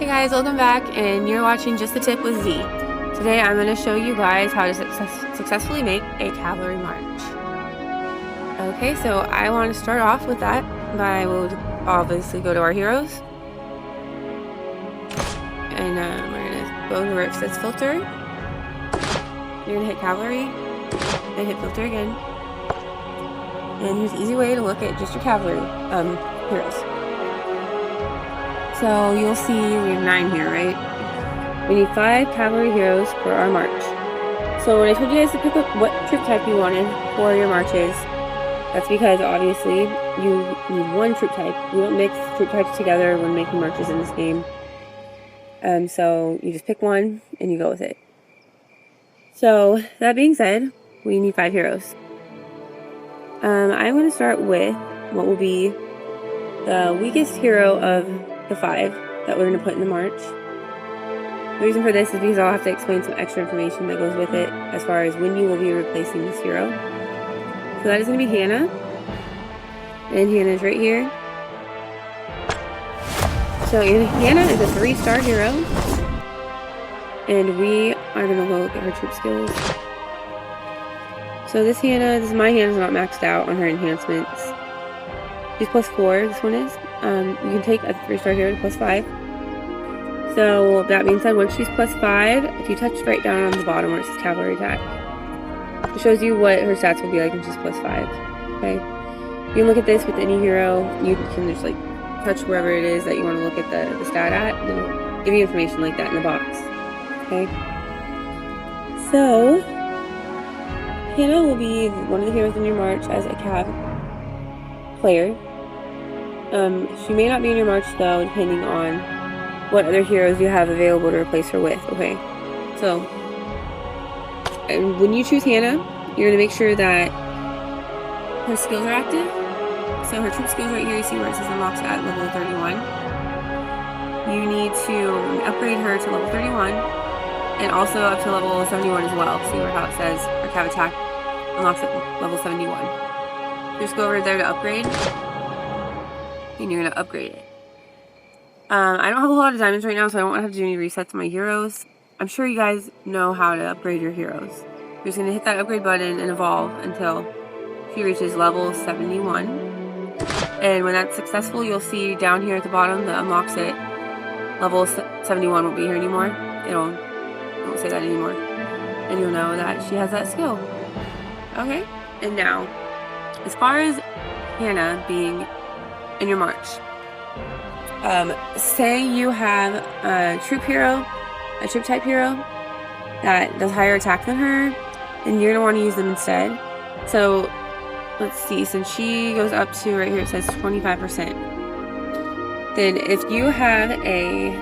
Hey guys, welcome back, and you're watching Just the Tip with Z. Today I'm going to show you guys how to successfully make a cavalry march. Okay, so I want to start off with that by, we'll obviously go to our heroes. And we're going to go to where it says filter. You're going to hit cavalry, then hit filter again. And here's an easy way to look at just your cavalry heroes. So you'll see we have 9 here, right? We need 5 cavalry heroes for our march. So when I told you guys to pick up what troop type you wanted for your marches, that's because obviously you need one troop type. We don't mix troop types together when making marches in this game. So you just pick one and you go with it. So that being said, we need 5 heroes. I'm going to start with what will be the weakest hero of the 5 that we're going to put in the march. The reason for this is because I'll have to explain some extra information that goes with it as far as when you will be replacing this hero. So that is going to be Hannah. And Hannah's right here. So Hannah is a 3-star hero. And we are going to look at her troop skills. So my Hannah's not maxed out on her enhancements. She's +4, this one is. You can take a 3-star hero to +5. So that being said, once she's +5, if you touch right down on the bottom where it says cavalry attack, it shows you what her stats will be like when she's +5. Okay. You can look at this with any hero. You can just like touch wherever it is that you want to look at the stat at, and it'll give you information like that in the box. Okay. So Hannah will be one of the heroes in your march as a cav player. She may not be in your march though, depending on what other heroes you have available to replace her with. Okay, so when you choose Hannah, you're going to make sure that her skills are active. So her troop skills right here, you see where it says unlocks at level 31. You need to upgrade her to level 31 and also up to level 71 as well. See how it says her cav attack unlocks at level 71. Just go over there to upgrade, and you're going to upgrade it. I don't have a lot of diamonds right now, so I don't have to do any resets to my heroes. I'm sure you guys know how to upgrade your heroes. You're just going to hit that upgrade button and evolve until she reaches level 71. And when that's successful, you'll see down here at the bottom that unlocks it. Level 71 won't be here anymore. It won't say that anymore. And you'll know that she has that skill. Okay, and now, as far as Hannah being in your march, say you have a troop type hero that does higher attack than her, then you're going to want to use them instead. So let's see, since she goes up to right here, it says 25%. Then if you have a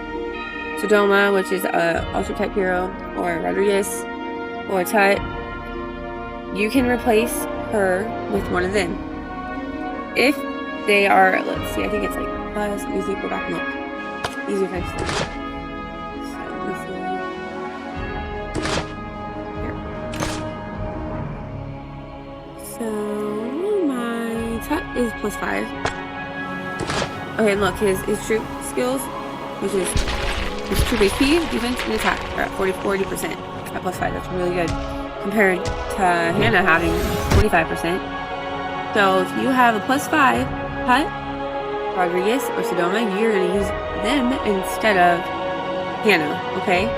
Sodoma, which is a ultra type hero, or a Rodriguez, or a Tut, you can replace her with one of them. If they are, let's see, I think it's like plus, let me see, go back and look. Easier if I just so let me see. Here. So my Tut is +5. Okay, and look, his troop skills, which is his troop HP, defense, and attack, are at 40% at +5. That's really good compared to Hannah having 25%. So if you have a +5 Tut, Rodriguez, or Sodoma, you're going to use them instead of Hannah, okay?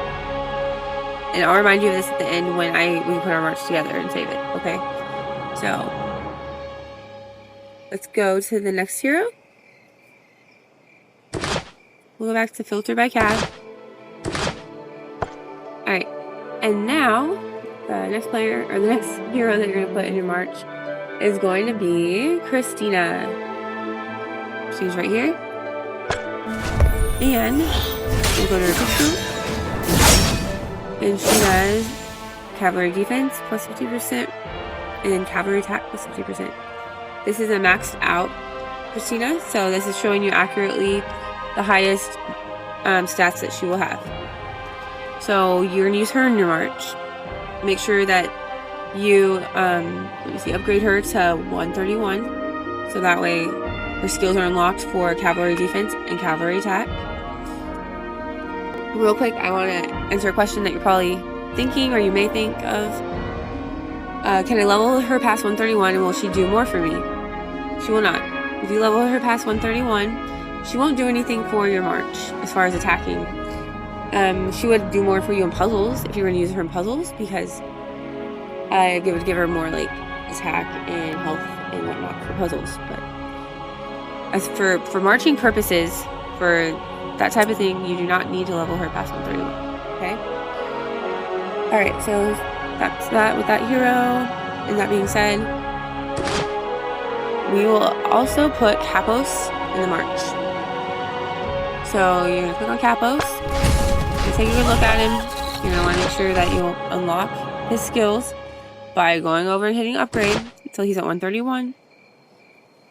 And I'll remind you of this at the end when we put our march together and save it, okay? So let's go to the next hero. We'll go back to filter by cav. Alright, and now the next player, or the next hero that you're going to put in your march is going to be Christina. She's right here. And we'll go to her pistol. And she does cavalry defense +50% and cavalry attack +50%. This is a maxed out Christina, so this is showing you accurately the highest stats that she will have. So you're going to use her in your march. Make sure that you upgrade her to 131, so that way her skills are unlocked for cavalry defense and cavalry attack. real quick, I want to answer a question that you're probably thinking, or you may think of. Can I level her past 131 and will she do more for me? She will not. If you level her past 131, she won't do anything for your march as far as attacking. She would do more for you in puzzles if you were to use her in puzzles, because it would give her more like attack and health and whatnot for puzzles. But as for marching purposes, for that type of thing, you do not need to level her past 131. Okay? Alright, so that's that with that hero. And that being said, we will also put Capos in the march. So you're going to click on Capos. You take a good look at him. You're going to want to make sure that you unlock his skills by going over and hitting upgrade until he's at 131.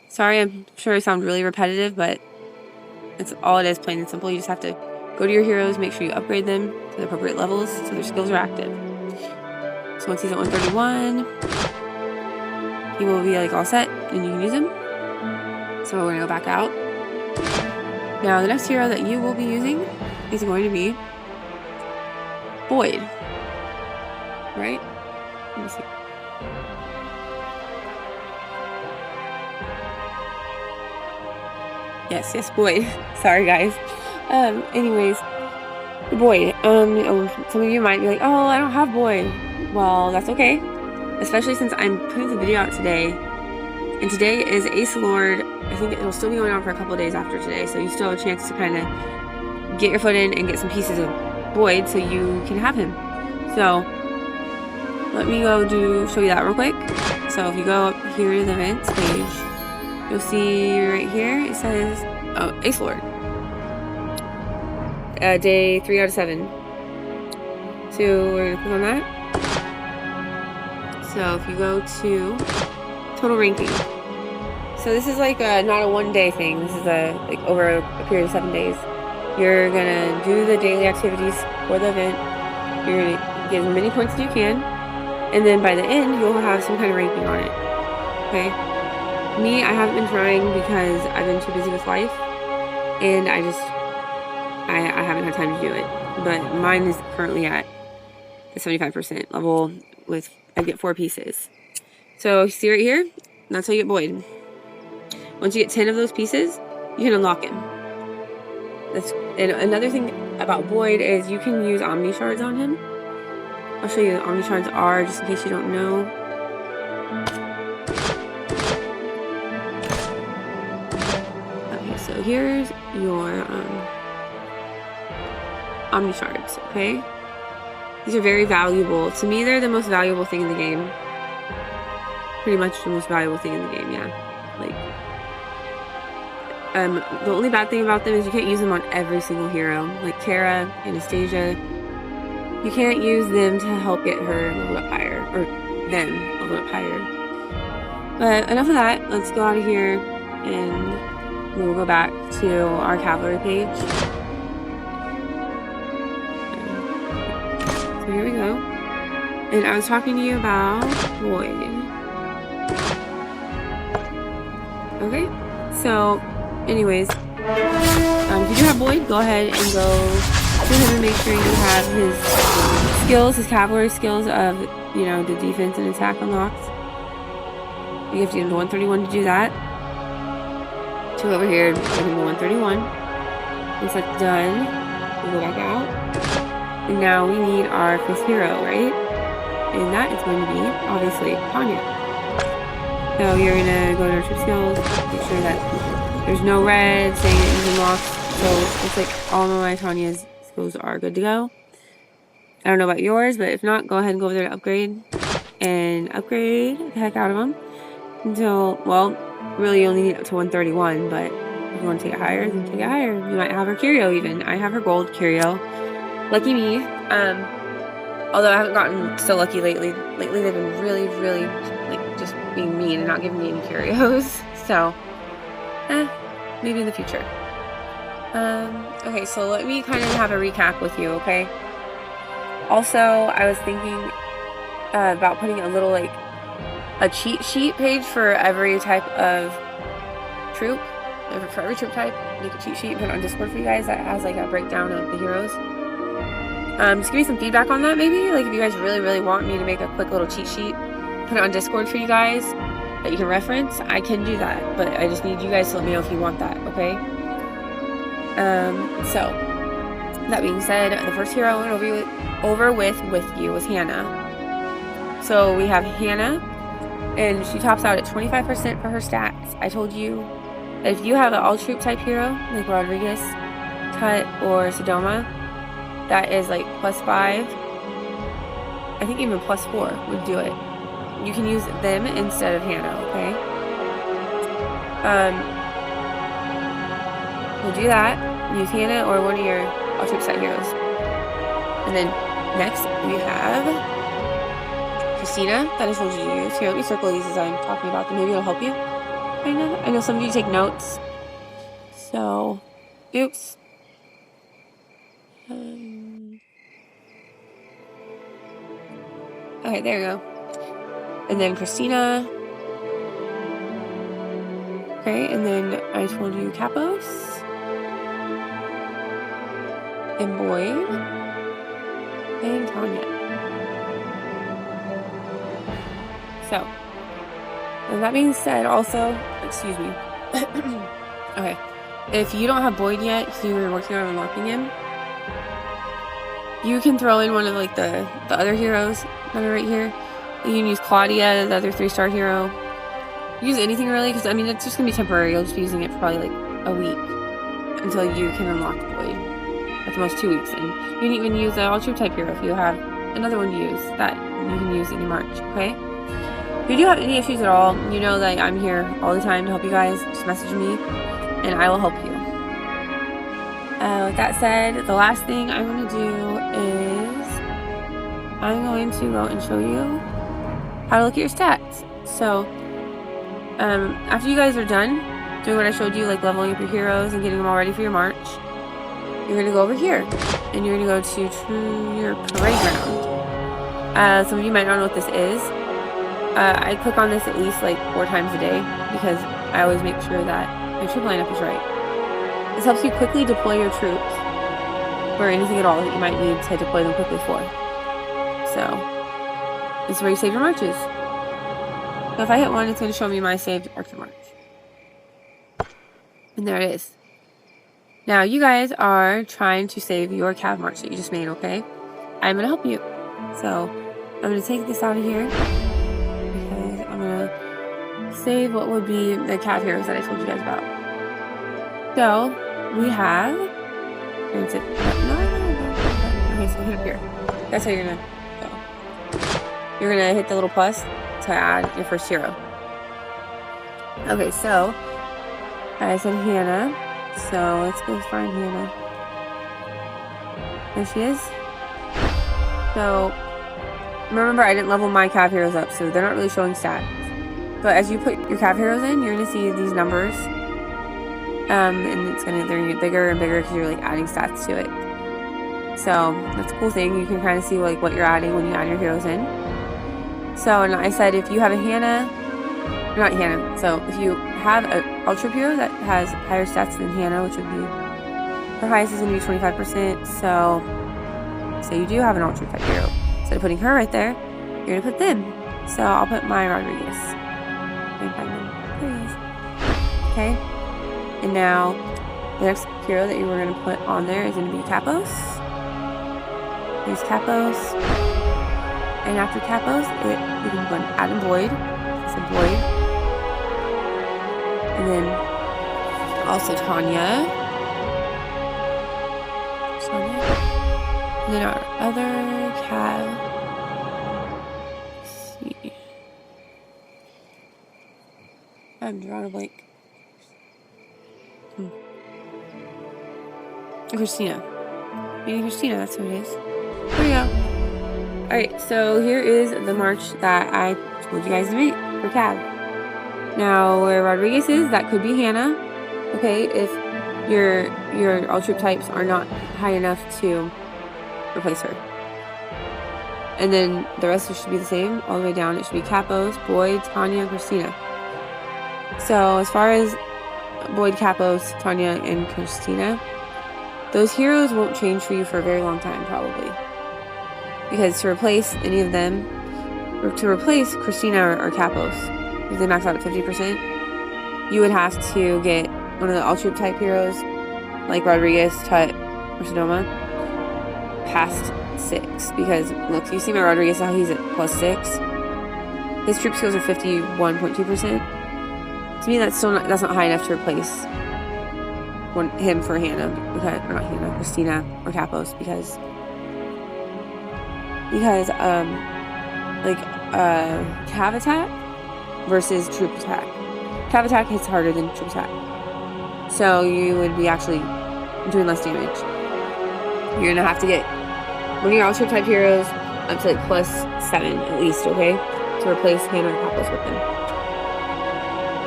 Sorry, I'm sure I sound really repetitive, but it's all it is, plain and simple. You just have to go to your heroes, make sure you upgrade them to the appropriate levels so their skills are active. So once he's at 131, he will be like all set and you can use him. So we're going to go back out. Now the next hero that you will be using is going to be Boyd. Right? Let me see. Yes, Boyd. Sorry, guys. Anyways, Boyd. Some of you might be like, oh, I don't have Boyd. Well, that's okay. Especially since I'm putting the video out today. And today is Ace Lord. I think it'll still be going on for a couple of days after today. So you still have a chance to kind of get your foot in and get some pieces of Boyd so you can have him. So let me go show you that real quick. So if you go up here to the events page, you'll see right here, it says, oh, Ace Lord. Day 3 out of 7. So we're gonna click on that. So if you go to total ranking. So this is like not a one-day thing. This is like over a period of 7 days. You're gonna do the daily activities for the event. You're gonna get as many points as you can. And then by the end, you'll have some kind of ranking on it. Okay? Me, I haven't been trying because I've been too busy with life, and I haven't had time to do it. But mine is currently at the 75% level with, I get 4 pieces. So see right here, that's how you get Boyd. Once you get 10 of those pieces, you can unlock him. And another thing about Boyd is you can use Omni Shards on him. I'll show you what Omni Shards are just in case you don't know. So here's your Omni Shards, okay? These are very valuable. To me, they're the most valuable thing in the game. Pretty much the most valuable thing in the game, yeah. Like, the only bad thing about them is you can't use them on every single hero. Like Kara, Anastasia, you can't use them to help get her leveled up higher, or them leveled up higher. But enough of that. Let's go out of here and we'll go back to our Cavalry page. So here we go. And I was talking to you about Boyd. Okay, so anyways, if you do have Boyd, go ahead and go to him and make sure you have his skills, his cavalry skills of, you know, the defense and attack unlocked. You have to get him to 131 to do that. So over here, get him to 131. Once that's done, we'll go back out. And now we need our 5th hero, right? And that is going to be, obviously, Tanya. So you're going to go to our trip skills, make sure that there's no red saying it is unlocked. So it's like all of my Tanya's skills are good to go. I don't know about yours, but if not, go ahead and go over there to upgrade. And upgrade the heck out of them. Until, well, really you only need up to 131, but if you want to take it higher, then take it higher. You might have her Curio even. I have her gold Curio. Lucky me. Although I haven't gotten so lucky lately. Lately they've been really, really, like, just being mean and not giving me any Curios. So, maybe in the future. Okay, so let me kind of have a recap with you, okay? Also, I was thinking about putting a little, like, a cheat sheet page for every type of troop. For every troop type, make a cheat sheet and put it on Discord for you guys that has, like, a breakdown of the heroes. Just give me some feedback on that, maybe. Like, if you guys really want me to make a quick little cheat sheet, put it on Discord for you guys that you can reference, I can do that. But I just need you guys to let me know if you want that, okay? So, that being said, the first hero I went over with you was Hannah. So, we have Hannah, and she tops out at 25% for her stats. I told you that if you have an all-troop type hero, like Rodriguez, Tut, or Sodoma, that is like +5. I think even +4 would do it. You can use them instead of Hannah, okay? We'll do that. Use Hannah or one of your all-troop set heroes. And then next we have Christina, that I told you to use. Here, let me circle these as I'm talking about them. Maybe it'll help you. I know some of you take notes. So, oops. Okay, there you go. And then Christina. Okay, and then I told you Capos. And Boyd. And Tanya. So, and that being said, also, excuse me. Okay, if you don't have Boyd yet, because you were working on unlocking him, you can throw in one of like the other heroes that are right here. You can use Claudia, the other 3-star hero. Use anything really, because I mean it's just gonna be temporary. You'll just be using it for probably like a week until you can unlock Boyd. At the most 2 weeks, and you can even use an all-troop type hero if you have another one to use that you can use in your March. Okay. If you do have any issues at all, you know that I'm here all the time to help you guys. Just message me, and I will help you. With that said, the last thing I'm going to do is I'm going to go and show you how to look at your stats. So, after you guys are done doing what I showed you, like leveling up your heroes and getting them all ready for your march, you're going to go over here, and you're going to go to your parade ground. Some of you might not know what this is. I click on this at least like 4 times a day because I always make sure that my troop lineup is right. This helps you quickly deploy your troops for anything at all that you might need to deploy them quickly for. So, this is where you save your marches. So if I hit 1, it's going to show me my saved Archer March. And there it is. Now, you guys are trying to save your Cav March that you just made, okay? I'm going to help you. So, I'm going to take this out of here. Because I'm going to save what would be the Cav heroes that I told you guys about. So, we have... No. Okay, so hit up here. That's how you're going to go. You're going to hit the little plus to add your first hero. Okay, so... I said Hannah. So, let's go find Hannah. There she is. So, remember I didn't level my Cav heroes up, so they're not really showing stats. But as you put your Cav heroes in, you're going to see these numbers. And they're going to get bigger and bigger because you're like adding stats to it. So, that's a cool thing. You can kind of see like what you're adding when you add your heroes in. So, and I said if you have a Hannah, not Hannah, so if you have an ultra hero that has higher stats than Hannah, which would be, her highest is going to be 25%, so you do have an ultra type hero. Instead of putting her right there, you're going to put them. So I'll put my Rodriguez. Okay, and now the next hero that you were going to put on there is going to be Capos. There's Capos, and after Capos, you can put Adam Boyd. It's a Boyd. And then also Tanya. And then our other Cav. Let's see. I'm drawing a blank. Christina. Maybe Christina, that's who it is. There we go. Alright, so here is the march that I told you guys to make for Cav. Now, where Rodriguez is, that could be Hannah. Okay, if your all-troop types are not high enough to replace her. And then the rest should be the same. All the way down, it should be Capos, Boyd, Tanya, and Christina. So, as far as Boyd, Capos, Tanya, and Christina, those heroes won't change for you for a very long time, probably. because to replace any of them, or to replace Christina or Capos, if they max out at 50%, you would have to get one of the all-troop type heroes, like Rodriguez, Tut, or Sonoma, past 6. Because, look, you see my Rodriguez, how he's at +6. His troop skills are 51.2%. To me, that's not high enough to replace him for Hannah, because, or not Hannah, Christina or Capos, because Cav attack versus troop attack. Cav attack hits harder than troop attack, so you would be actually doing less damage. You're gonna have to get one of your all troop type heroes up to like +7 at least, okay, to replace Hannah or Capos with them.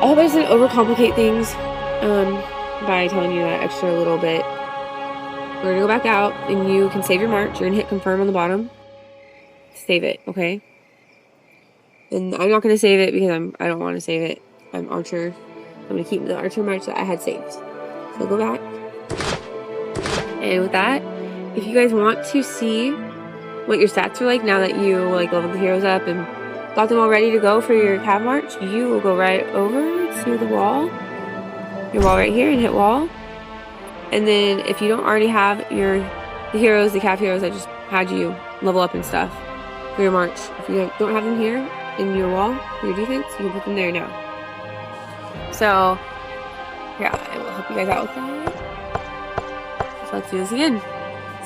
I hope I didn't overcomplicate things by telling you that extra little bit. We're gonna go back out, and you can save your march. You're gonna hit confirm on the bottom. Save it, okay? And I'm not gonna save it because I don't want to save it. I'm Archer. I'm gonna keep the Archer march that I had saved. So go back. And with that, if you guys want to see what your stats are like now that you like leveled the heroes up and got them all ready to go for your Cav march, you will go right over to the wall. Your wall right here, and hit wall. And then if you don't already have the heroes, the Cav heroes I just had you level up and stuff for your march, if you don't have them here in your wall for your defense, you can put them there now. So yeah, I will help you guys out with that. So let's do this again.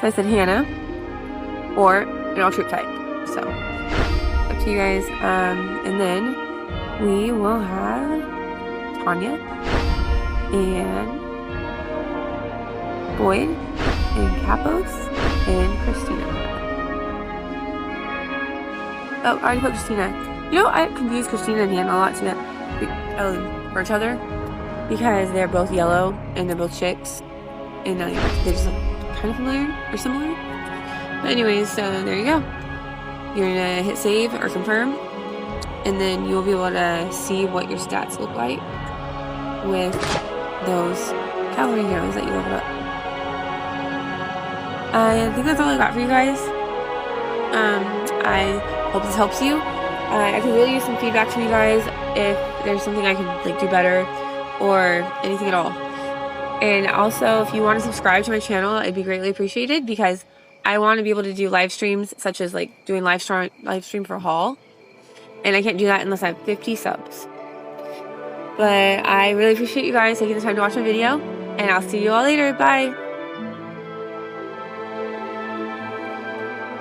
So I said Hannah or an all troop type. So up to you guys. And then we will have Tanya and Boyd and Capos and Christina. Oh, I already put Christina. You know, I confuse Christina and Hannah a lot for each other because they're both yellow and they're both chicks, and they just look kind of familiar or similar. But anyways, so there you go. You're gonna hit save or confirm, and then you'll be able to see what your stats look like with those cavalry heroes that you leveled up. I think that's all I got for you guys. I hope this helps you. I could really use some feedback from you guys if there's something I could like do better or anything at all. And also, if you want to subscribe to my channel, it'd be greatly appreciated because I want to be able to do live streams, such as like doing live stream for haul, and I can't do that unless I have 50 subs. But I really appreciate you guys taking the time to watch my video, and I'll see you all later. Bye.